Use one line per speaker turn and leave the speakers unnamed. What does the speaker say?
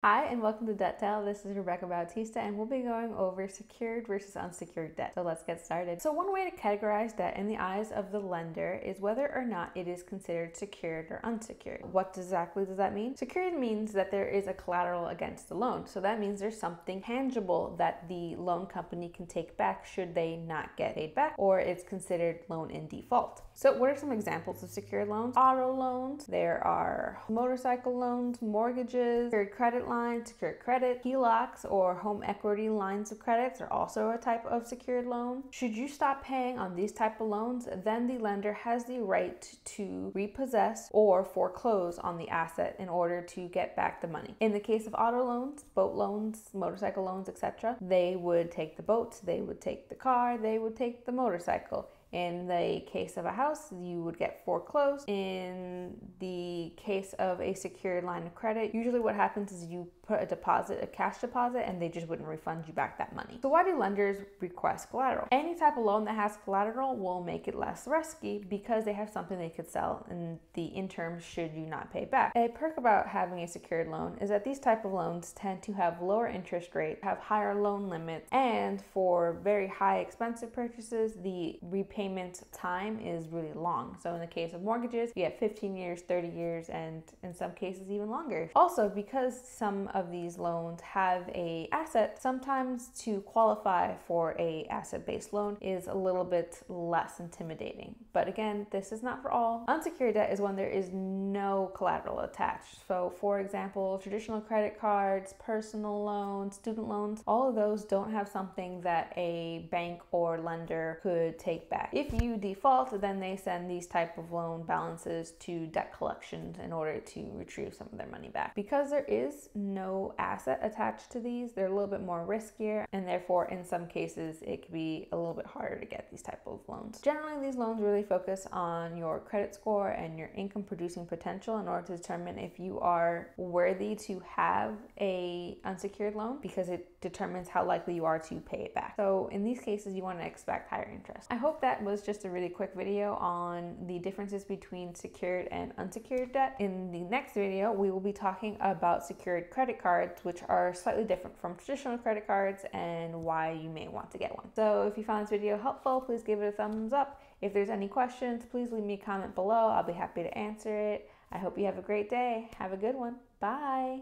Hi, and welcome to Debt Tale. This is Rebecca Bautista, and we'll be going over secured versus unsecured debt. So let's get started. So one way to categorize debt in the eyes of the lender is whether or not it is considered secured or unsecured. What exactly does that mean? Secured means that there is a collateral against the loan. So that means there's something tangible that the loan company can take back should they not get paid back, or it's considered loan in default. So what are some examples of secured loans? Auto loans, there are motorcycle loans, mortgages, secured credit lines, secured credit, HELOCs or home equity lines of credits are also a type of secured loan. Should you stop paying on these type of loans, then the lender has the right to repossess or foreclose on the asset in order to get back the money. In the case of auto loans, boat loans, motorcycle loans, etc., they would take the boat, they would take the car, they would take the motorcycle. In the case of a house, you would get foreclosed. In the case of a secured line of credit, usually what happens is you put a deposit, a cash deposit, and they just wouldn't refund you back that money. So why do lenders request collateral? Any type of loan that has collateral will make it less risky because they have something they could sell in the interim should you not pay back. A perk about having a secured loan is that these type of loans tend to have lower interest rates, have higher loan limits, and for very high expensive purchases, the repayment time is really long. So in the case of mortgages, you have 15 years, 30 years, and in some cases even longer. Also, because some of these loans have a asset, sometimes to qualify for a asset-based loan is a little bit less intimidating. But again, this is not for all. Unsecured debt is when there is no collateral attached. So for example, traditional credit cards, personal loans, student loans, all of those don't have something that a bank or lender could take back. If you default, then they send these type of loan balances to debt collections in order to retrieve some of their money back. Because there is no asset attached to these, they're a little bit more riskier, and therefore in some cases it could be a little bit harder to get these type of loans. Generally, these loans really focus on your credit score and your income producing potential in order to determine if you are worthy to have a unsecured loan, because it determines how likely you are to pay it back. So in these cases, you want to expect higher interest. I hope that was just a really quick video on the differences between secured and unsecured debt. In the next video, we will be talking about secured credit cards, which are slightly different from traditional credit cards, and why you may want to get one. So if you found this video helpful, please give it a thumbs up. If there's any questions, please leave me a comment below. I'll be happy to answer it. I hope you have a great day. Have a good one. Bye.